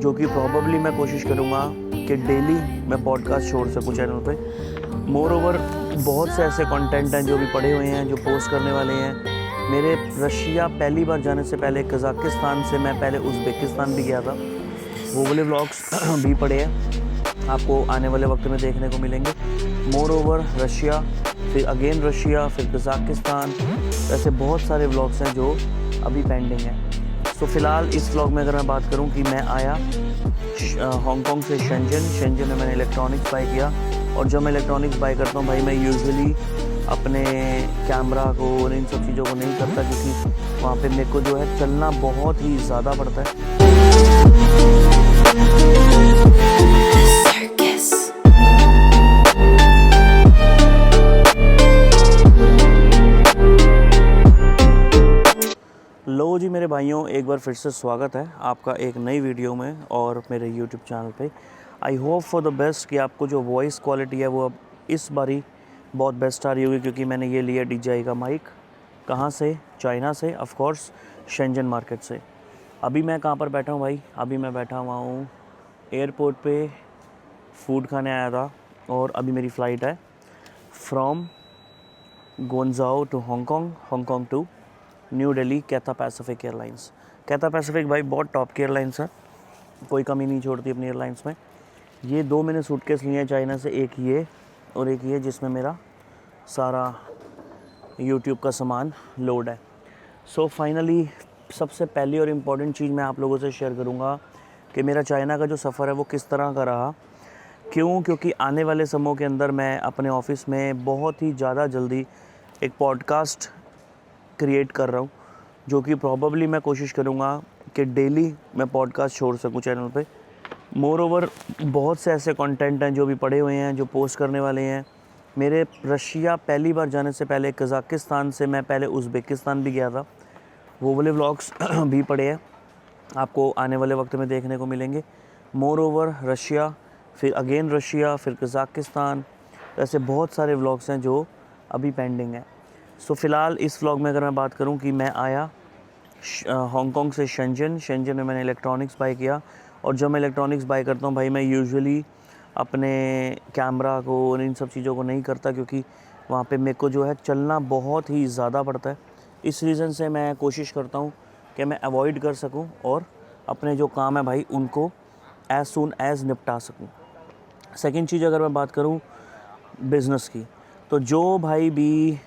जो कि प्रॉबली मैं कोशिश करूँगा कि डेली मैं पॉडकास्ट छोड़ सकूँ चैनल पे। मोर ओवर बहुत से ऐसे कंटेंट हैं जो भी पड़े हुए हैं, जो पोस्ट करने वाले हैं। मेरे रशिया पहली बार जाने से पहले कज़ाकिस्तान से मैं पहले उज़्बेकिस्तान भी गया था, वो वाले व्लॉग्स भी पड़े हैं, आपको आने वाले वक्त में देखने को मिलेंगे। मोर ओवर रशिया, फिर अगेन रशिया, फिर कज़ाकिस्तान, ऐसे बहुत सारे व्लॉग्स हैं जो अभी पेंडिंग हैं। सो फ़िलहाल इस व्लॉग में अगर मैं बात करूं कि मैं आया हांगकांग से शेंजन में मैंने इलेक्ट्रॉनिक्स बाय किया। और जब मैं इलेक्ट्रॉनिक्स बाय करता हूं भाई, मैं यूजुअली अपने कैमरा को और इन सब चीज़ों को नहीं करता, क्योंकि वहाँ पे मेरे को जो है चलना बहुत ही ज़्यादा पड़ता है। लो जी मेरे भाइयों, एक बार फिर से स्वागत है आपका एक नई वीडियो में और मेरे यूट्यूब चैनल पे। I hope for the best कि आपको जो वॉइस क्वालिटी है वो अब इस बारी बहुत बेस्ट आ रही होगी, क्योंकि मैंने ये लिया DJI का माइक। कहाँ से? चाइना से, ऑफ कोर्स शेंजन मार्केट से। अभी मैं कहाँ पर बैठा हूँ भाई? अभी मैं बैठा हुआ हूँ एयरपोर्ट पे, फूड खाने आया था और अभी मेरी फ़्लाइट है from Guangzhou to Hong Kong to New Delhi, Cathay Pacific airlines. Cathay Pacific भाई बहुत टॉप की एयरलाइंस है, कोई कमी नहीं छोड़ती अपनी एयरलाइंस में। ये 2 मैंने सूटकेस लिए हैं चाइना से, एक ये और एक ये, जिसमें मेरा सारा यूट्यूब का सामान लोड है। सो फाइनली सबसे पहली और इम्पॉर्टेंट चीज़ मैं आप लोगों से शेयर करूँगा कि मेरा चाइना का जो सफ़र है वो किस तरह का रहा। क्योंकि आने वाले समयों के अंदर मैं अपने ऑफ़िस में बहुत ही ज़्यादा जल्दी एक पॉडकास्ट क्रिएट कर रहा हूँ, जो कि प्रॉबली मैं कोशिश करूँगा कि डेली मैं पॉडकास्ट छोड़ सकूँ चैनल पे। मोर ओवर बहुत से ऐसे कंटेंट हैं जो भी पड़े हुए हैं, जो पोस्ट करने वाले हैं। मेरे रशिया पहली बार जाने से पहले कज़ाकिस्तान से मैं पहले उज़्बेकिस्तान भी गया था, वो वाले व्लॉग्स भी पड़े हैं, आपको आने वाले वक्त में देखने को मिलेंगे। मोर ओवर रशिया, फिर अगेन रशिया, फिर कज़ाकिस्तान, ऐसे बहुत सारे व्लॉग्स हैं जो अभी पेंडिंग हैं। सो फ़िलहाल इस व्लॉग में अगर मैं बात करूं कि मैं आया हांगकांग से शेंजन में मैंने इलेक्ट्रॉनिक्स बाय किया। और जब मैं इलेक्ट्रॉनिक्स बाय करता हूं भाई, मैं यूजुअली अपने कैमरा को और इन सब चीज़ों को नहीं करता, क्योंकि वहाँ पे मेरे को जो है चलना बहुत ही ज़्यादा पड़ता है। इस रीज़न से मैं कोशिश करता हूँ कि मैं अवॉइड कर सकूँ और अपने जो काम है भाई उनको एज़ सून एज़ निपटा सकूँ। सेकेंड चीज़ अगर मैं बात करूँ बिज़नेस की, तो जो भाई भी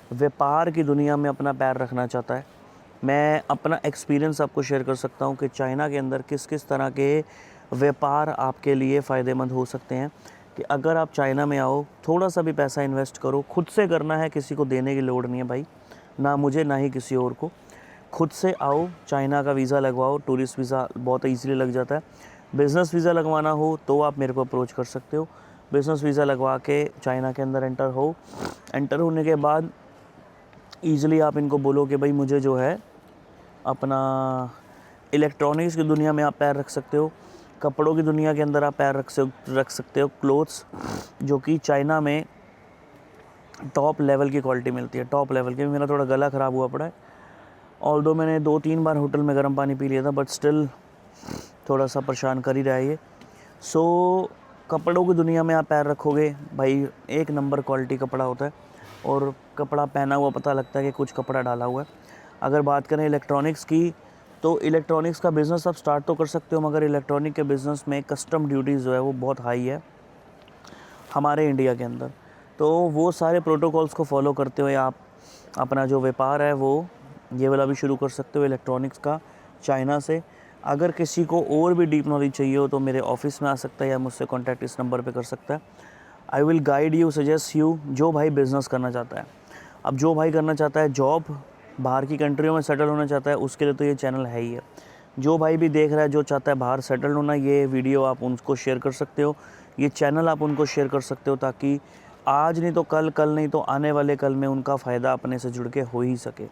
व्यापार की दुनिया में अपना पैर रखना चाहता है, मैं अपना एक्सपीरियंस आपको शेयर कर सकता हूँ कि चाइना के अंदर किस किस तरह के व्यापार आपके लिए फ़ायदेमंद हो सकते हैं। कि अगर आप चाइना में आओ, थोड़ा सा भी पैसा इन्वेस्ट करो, खुद से करना है, किसी को देने की लोड़ नहीं है भाई, ना मुझे ना ही किसी और को। खुद से आओ, चाइना का वीज़ा लगवाओ, टूरिस्ट वीज़ा बहुत ईज़िली लग जाता है। बिज़नेस वीज़ा लगवाना हो तो आप मेरे को अप्रोच कर सकते हो। बिज़नेस वीज़ा लगवा के चाइना के अंदर एंटर होने के बाद ईज़िली आप इनको बोलो कि भाई मुझे जो है अपना इलेक्ट्रॉनिक्स की दुनिया में आप पैर रख सकते हो, कपड़ों की दुनिया के अंदर आप पैर रख सकते हो, क्लोथ्स जो कि चाइना में टॉप लेवल की क्वालिटी मिलती है, टॉप लेवल की। मेरा थोड़ा गला ख़राब हुआ पड़ा है, ऑल्दो मैंने 2-3 बार होटल में गर्म पानी पी लिया था, बट स्टिल थोड़ा सा परेशान कर ही रहा है ये। सो कपड़ों की दुनिया में आप पैर रखोगे भाई, एक नंबर क्वालिटी कपड़ा होता है और कपड़ा पहना हुआ पता लगता है कि कुछ कपड़ा डाला हुआ है। अगर बात करें इलेक्ट्रॉनिक्स की, तो इलेक्ट्रॉनिक्स का बिज़नेस आप स्टार्ट तो कर सकते हो, मगर इलेक्ट्रॉनिक के बिज़नेस में कस्टम ड्यूटीज़ जो है वो बहुत हाई है हमारे इंडिया के अंदर। तो वो सारे प्रोटोकॉल्स को फॉलो करते हुए आप अपना जो व्यापार है वो ये वाला भी शुरू कर सकते हो इलेक्ट्रॉनिक्स का चाइना से। अगर किसी को और भी डीप नॉलेज चाहिए हो तो मेरे ऑफिस में आ सकता है या मुझसे कॉन्टैक्ट इस नंबर पे कर सकता है। I will guide you, suggest you, जो भाई बिज़नेस करना चाहता है। अब जो भाई करना चाहता है जॉब, बाहर की कंट्रियों में सेटल होना चाहता है, उसके लिए तो ये चैनल है ही है। जो भाई भी देख रहा है, जो चाहता है बाहर सेटल होना, ये वीडियो आप उनको शेयर कर सकते हो, ये चैनल आप उनको शेयर कर सकते हो, ताकि आज नहीं तो कल, कल नहीं तो आने वाले कल में उनका फ़ायदा अपने से जुड़ के हो ही सके।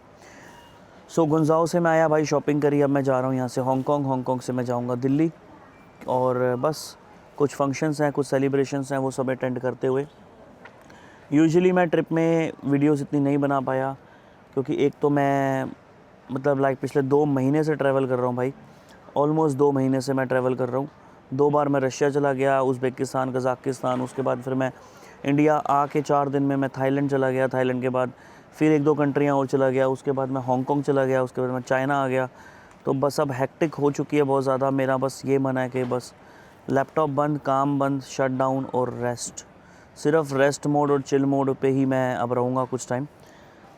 सो गुआंगझो से मैं आया भाई, शॉपिंग करी, अब मैं जा रहा हूँ यहाँ से हांगकांग से मैं जाऊँगा दिल्ली। और बस कुछ फंक्शंस हैं, कुछ सेलिब्रेशंस हैं, वो सब अटेंड करते हुए यूजुअली मैं ट्रिप में वीडियोस इतनी नहीं बना पाया, क्योंकि एक तो मैं मतलब पिछले 2 महीने से ट्रैवल कर रहा हूँ भाई, ऑलमोस्ट 2 महीने से मैं ट्रैवल कर रहा हूँ। 2 बार मैं रशिया चला गया, उज़्बेकिस्तान, कज़ाकिस्तान, उसके बाद फिर मैं इंडिया आके 4 दिन में मैं थाईलैंड चला गया, थाईलैंड के बाद फिर 1-2 कंट्रियाँ और चला गया, उसके बाद मैं हांगकांग चला गया, उसके बाद मैं चाइना आ गया। तो बस अब हेक्टिक हो चुकी है बहुत ज़्यादा। मेरा बस ये मन है कि बस लैपटॉप बंद, काम बंद, शट डाउन और रेस्ट, सिर्फ रेस्ट मोड और चिल मोड पे ही मैं अब रहूँगा कुछ टाइम।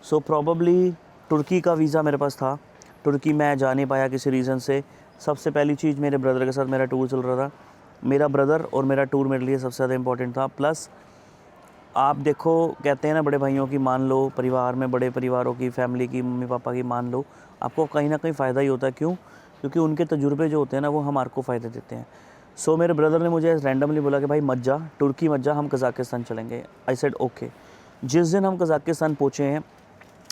सो प्रॉबली तुर्की का वीज़ा मेरे पास था, तुर्की मैं जा नहीं पाया किसी रीज़न से। सबसे पहली चीज़, मेरे ब्रदर के साथ मेरा टूर चल रहा था। मेरा ब्रदर और मेरा टूर मेरे लिए सबसे ज़्यादा इम्पोर्टेंट था। प्लस आप देखो, कहते हैं ना बड़े भाइयों की मान लो, परिवार में बड़े परिवारों की, फैमिली की, मम्मी पापा की मान लो, आपको कहीं ना कहीं फ़ायदा ही होता है। क्यों? क्योंकि उनके तजुर्बे जो होते हैं ना, वो हमारे को फ़ायदे देते हैं। सो मेरे ब्रदर ने मुझे रैंडमली बोला कि भाई मत जा, तुर्की मत जा, हम कज़ाकिस्तान चलेंगे। I said okay. जिस दिन हम कज़ाकिस्तान पहुँचे हैं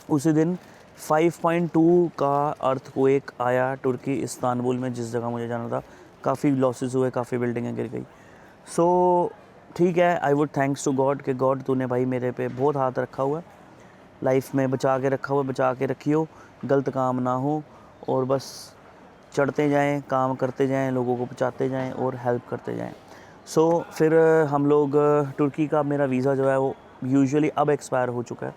उसी दिन 5.2 का अर्थक्वेक आया तुर्की इस्तांबुल में, जिस जगह मुझे जाना था। काफ़ी लॉसेस हुए, काफ़ी बिल्डिंगें गिर गई। सो ठीक है, I would thanks to God कि गॉड तूने भाई मेरे पे बहुत हाथ रखा हुआ है, लाइफ में बचा के रखा हुआ, बचा के रखियो, गलत काम ना हो, और बस चढ़ते जाएं, काम करते जाएं, लोगों को बचाते जाएं और हेल्प करते जाएं। सो फिर हम लोग तुर्की का मेरा वीज़ा जो है वो यूजुअली अब एक्सपायर हो चुका है।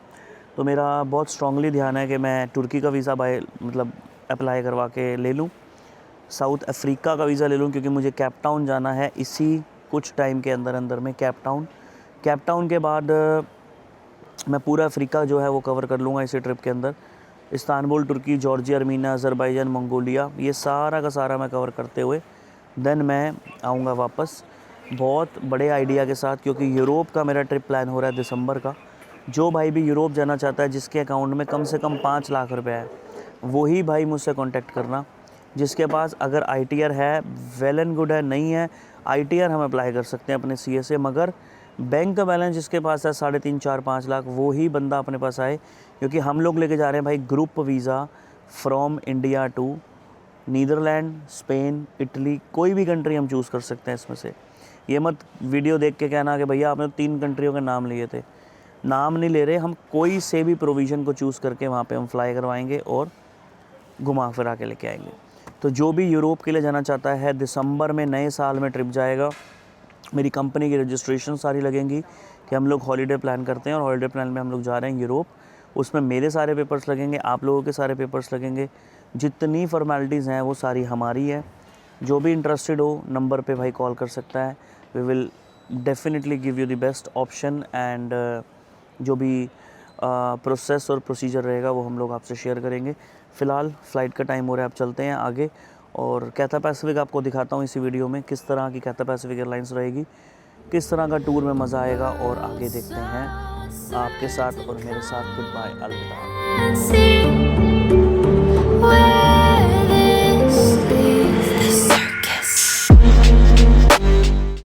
तो मेरा बहुत स्ट्रांगली ध्यान है कि मैं तुर्की का वीज़ा अप्लाई करवा के ले लूँ, साउथ अफ्रीका का वीज़ा ले लूँ, क्योंकि मुझे केप टाउन जाना है इसी कुछ टाइम के अंदर में। केप टाउन के बाद मैं पूरा अफ्रीका जो है वो कवर कर लूँगा इसी ट्रिप के अंदर। इस्तांबुल, तुर्की, जॉर्जिया, अर्मीनिया, अज़रबैजान, मंगोलिया, ये सारा का सारा मैं कवर करते हुए देन मैं आऊँगा वापस बहुत बड़े आइडिया के साथ, क्योंकि यूरोप का मेरा ट्रिप प्लान हो रहा है दिसंबर का। जो भाई भी यूरोप जाना चाहता है, जिसके अकाउंट में कम से कम 5 लाख रुपए है, वही भाई मुझसे कांटेक्ट करना। जिसके पास अगर ITR है, वेल एंड गुड है, नहीं है ITR हम अप्लाई कर सकते हैं अपने CA से, मगर बैंक का बैलेंस जिसके पास है 3.5, 4, 5 लाख, वो ही बंदा अपने पास आए। क्योंकि हम लोग लेके जा रहे हैं भाई group visa from India to Netherland, Spain, Italy, कोई भी कंट्री हम चूज़ कर सकते हैं इसमें से। ये मत वीडियो देख के कहना कि भैया आपने 3 कंट्रियों के नाम लिए थे। नाम नहीं ले रहे हम, कोई से भी प्रोविज़न को चूज़ करके वहाँ पे हम फ्लाई करवाएंगे और घुमा फिरा के लेके आएंगे। तो जो भी यूरोप के लिए जाना चाहता है, दिसंबर में नए साल में ट्रिप जाएगा। मेरी कंपनी की रजिस्ट्रेशन सारी लगेंगी कि हम लोग हॉलीडे प्लान करते हैं और हॉलीडे प्लान में हम लोग जा रहे हैं यूरोप। उसमें मेरे सारे पेपर्स लगेंगे, आप लोगों के सारे पेपर्स लगेंगे, जितनी फॉर्मेलिटीज़ हैं वो सारी हमारी है। जो भी इंटरेस्टेड हो नंबर पे भाई कॉल कर सकता है। We will definitely give you the best option and जो भी प्रोसेस और प्रोसीजर रहेगा वो हम लोग आपसे शेयर करेंगे। फ़िलहाल फ़्लाइट का टाइम हो रहा है, अब चलते हैं आगे और कैथा पैसिफिक आपको दिखाता हूँ इसी वीडियो में, किस तरह की कैथा पैसिफिक एयरलाइंस रहेगी, किस तरह का टूर में मज़ा आएगा, और आगे देखते हैं आपके साथ और मेरे साथ। गुड बाय, अलविदा।